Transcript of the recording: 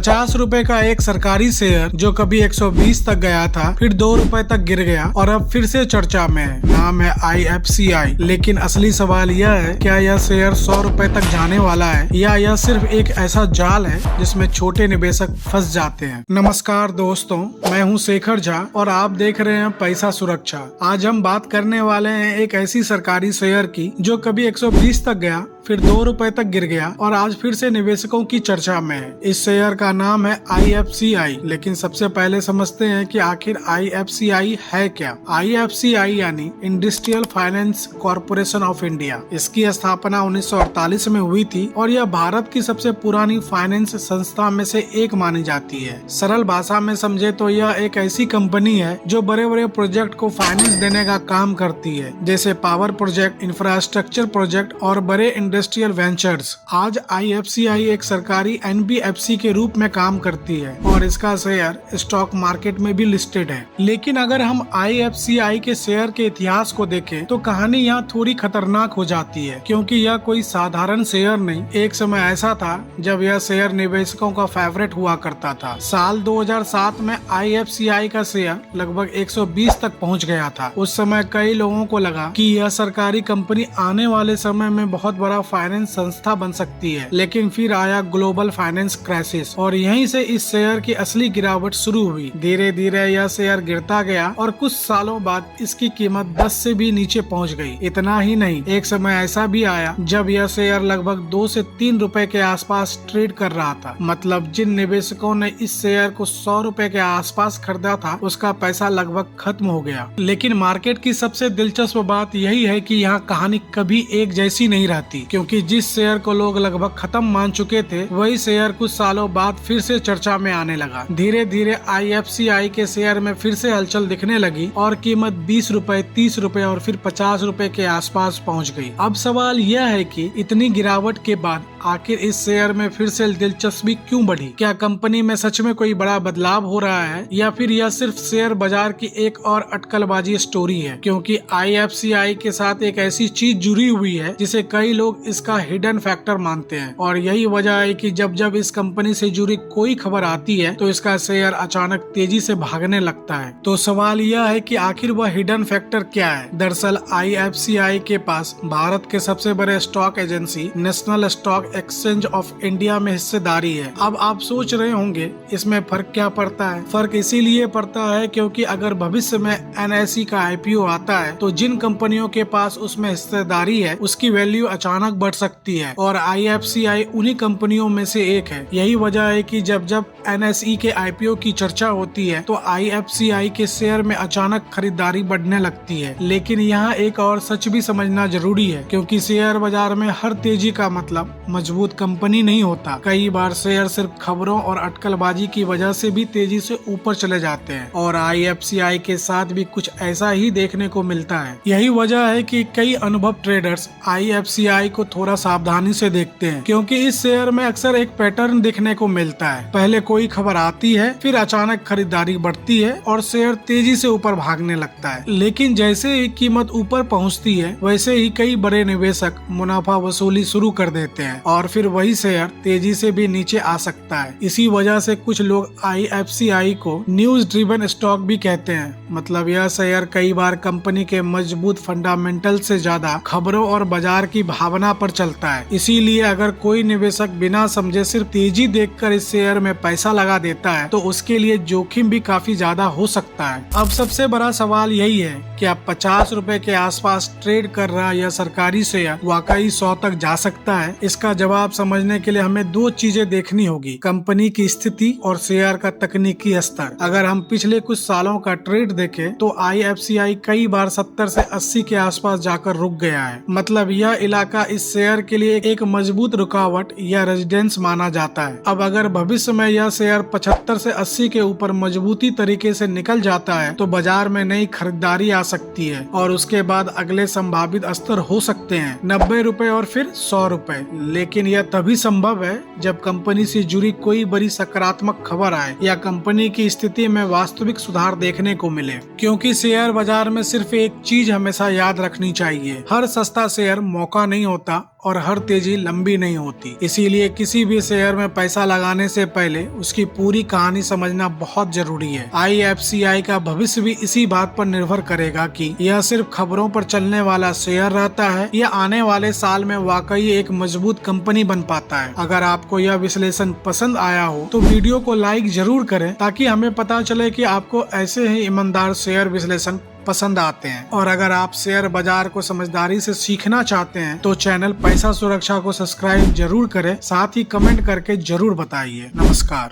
₹50 का एक सरकारी शेयर जो कभी 120 तक गया था, फिर ₹2 तक गिर गया और अब फिर से चर्चा में है। नाम है IFCI। लेकिन असली सवाल यह है, क्या यह शेयर ₹100 तक जाने वाला है या यह सिर्फ एक ऐसा जाल है जिसमें छोटे निवेशक फंस जाते हैं। नमस्कार दोस्तों, मैं हूं शेखर झा और आप देख रहे हैं पैसा सुरक्षा। आज हम बात करने वाले हैं एक ऐसी सरकारी शेयर की जो कभी 120 तक गया, फिर ₹2 तक गिर गया और आज फिर से निवेशकों की चर्चा में है। इस शेयर का नाम है IFCI। लेकिन सबसे पहले समझते हैं कि आखिर IFCI है क्या। IFCI यानी industrial finance corporation of India. इसकी स्थापना 1948 में हुई थी और यह भारत की सबसे पुरानी फाइनेंस संस्था में से एक मानी जाती है। सरल भाषा में समझे तो यह एक ऐसी कंपनी है जो बड़े बड़े प्रोजेक्ट को फाइनेंस देने का काम करती है, जैसे पावर प्रोजेक्ट, इंफ्रास्ट्रक्चर प्रोजेक्ट और बड़े इंडस्ट्रियल वेंचर्स। आज IFCI एक सरकारी NBFC के रूप में काम करती है और इसका शेयर स्टॉक मार्केट में भी लिस्टेड है। लेकिन अगर हम IFCI के शेयर के इतिहास को देखें तो कहानी यहाँ थोड़ी खतरनाक हो जाती है, क्योंकि यह कोई साधारण शेयर नहीं। एक समय ऐसा था जब यह शेयर निवेशकों का फेवरेट हुआ करता था। साल 2007 में IFCI का शेयर लगभग 120 तक पहुँच गया था। उस समय कई लोगों को लगा कि यह सरकारी कंपनी आने वाले समय में बहुत बड़ा फाइनेंस संस्था बन सकती है। लेकिन फिर आया ग्लोबल फाइनेंस क्राइसिस और यहीं से इस शेयर की असली गिरावट शुरू हुई। धीरे धीरे यह शेयर गिरता गया और कुछ सालों बाद इसकी कीमत 10 से भी नीचे पहुंच गई। इतना ही नहीं, एक समय ऐसा भी आया जब यह शेयर लगभग ₹2 से ₹3 के आसपास ट्रेड कर रहा था। मतलब जिन निवेशकों ने इस शेयर को ₹100 के आसपास खरीदा था, उसका पैसा लगभग खत्म हो गया। लेकिन मार्केट की सबसे दिलचस्प बात यही है कि यहाँ कहानी कभी एक जैसी नहीं रहती, क्योंकि जिस शेयर को लोग लगभग खत्म मान चुके थे, वही शेयर कुछ सालों बाद फिर से चर्चा में आने लगा। धीरे धीरे IFCI के शेयर में फिर से हलचल दिखने लगी और कीमत ₹20, ₹30 और फिर ₹50 के आसपास पहुंच गई। अब सवाल यह है कि इतनी गिरावट के बाद आखिर इस शेयर में फिर से दिलचस्पी क्यों बढ़ी? क्या कंपनी में सच में कोई बड़ा बदलाव हो रहा है या फिर यह सिर्फ शेयर बाजार की एक और अटकलबाजी स्टोरी है? क्योंकि IFCI के साथ एक ऐसी चीज जुड़ी हुई है जिसे कई लोग इसका हिडन फैक्टर मानते हैं, और यही वजह है कि जब जब इस कंपनी से जुड़ी कोई खबर आती है तो इसका शेयर अचानक तेजी से भागने लगता है। तो सवाल यह है कि आखिर वह हिडन फैक्टर क्या है? दरअसल IFCI के पास भारत के सबसे बड़े stock agency national stock exchange of India में हिस्सेदारी है। अब आप सोच रहे होंगे इसमें फर्क क्या पड़ता है? फर्क इसीलिए पड़ता है क्योंकि अगर भविष्य में NSE का IPO आता है तो जिन कंपनियों के पास उसमें हिस्सेदारी है उसकी वैल्यू अचानक बढ़ सकती है, और IFCI उन्हीं कंपनियों में से एक है। यही वजह है कि जब जब NSE के IPO की चर्चा होती है तो IFCI के शेयर में अचानक खरीदारी बढ़ने लगती है। लेकिन यहाँ एक और सच भी समझना जरूरी है, क्योंकि शेयर बाजार में हर तेजी का मतलब मजबूत कंपनी नहीं होता। कई बार शेयर सिर्फ खबरों और अटकलबाजी की वजह से भी तेजी से ऊपर चले जाते हैं, और IFCI के साथ भी कुछ ऐसा ही देखने को मिलता है। यही वजह है कि कई अनुभव ट्रेडर्स IFCI को थोड़ा सावधानी से देखते हैं, क्योंकि इस शेयर में अक्सर एक पैटर्न देखने को मिलता है। पहले कोई खबर आती है, फिर अचानक खरीदारी बढ़ती है और शेयर तेजी से ऊपर भागने लगता है। लेकिन जैसे ही कीमत ऊपर पहुंचती है, वैसे ही कई बड़े निवेशक मुनाफा वसूली शुरू कर देते हैं और फिर वही शेयर तेजी से भी नीचे आ सकता है। इसी वजह से कुछ लोग IFCI को न्यूज ड्रिवन स्टॉक भी कहते हैं। मतलब यह शेयर कई बार कंपनी के मजबूत फंडामेंटल से ज्यादा खबरों और बाजार की भावना पर चलता है। इसीलिए अगर कोई निवेशक बिना समझे सिर्फ तेजी देखकर इस शेयर में पैसा लगा देता है तो उसके लिए जोखिम भी काफी ज्यादा हो सकता है। अब सबसे बड़ा सवाल यही है, क्या ₹50 के आसपास ट्रेड कर रहा यह सरकारी शेयर वाकई 100 तक जा सकता है? इसका जवाब समझने के लिए हमें दो चीजें देखनी होगी: कंपनी की स्थिति और शेयर का तकनीकी स्तर। अगर हम पिछले कुछ सालों का ट्रेड देखें तो IFCI कई बार 70 से 80 के आसपास जाकर रुक गया है। मतलब यह इलाका इस शेयर के लिए एक मजबूत रुकावट या रेजिडेंस माना जाता है। अब अगर भविष्य में यह शेयर 75 से 80 के ऊपर मजबूती तरीके से निकल जाता है तो बाजार में नई खरीदारी आ सकती है और उसके बाद अगले संभावित स्तर हो सकते हैं ₹90 और फिर ₹100। लेकिन यह तभी संभव है जब कंपनी से जुड़ी कोई बड़ी सकारात्मक खबर आए या कंपनी की स्थिति में वास्तविक सुधार देखने को मिले। क्योंकि शेयर बाजार में सिर्फ एक चीज हमेशा याद रखनी चाहिए, हर सस्ता शेयर मौका नहीं होता और हर तेजी लंबी नहीं होती। इसीलिए किसी भी शेयर में पैसा लगाने से पहले उसकी पूरी कहानी समझना बहुत जरूरी है। IFCI का भविष्य भी इसी बात पर निर्भर करेगा कि यह सिर्फ खबरों पर चलने वाला शेयर रहता है या आने वाले साल में वाकई एक मजबूत कंपनी बन पाता है। अगर आपको यह विश्लेषण पसंद आया हो तो वीडियो को लाइक जरूर करें ताकि हमें पता चले कि आपको ऐसे ही ईमानदार शेयर विश्लेषण पसंद आते हैं। और अगर आप शेयर बाजार को समझदारी से सीखना चाहते हैं तो चैनल पैसा सुरक्षा को सब्सक्राइब जरूर करें, साथ ही कमेंट करके जरूर बताइए। नमस्कार।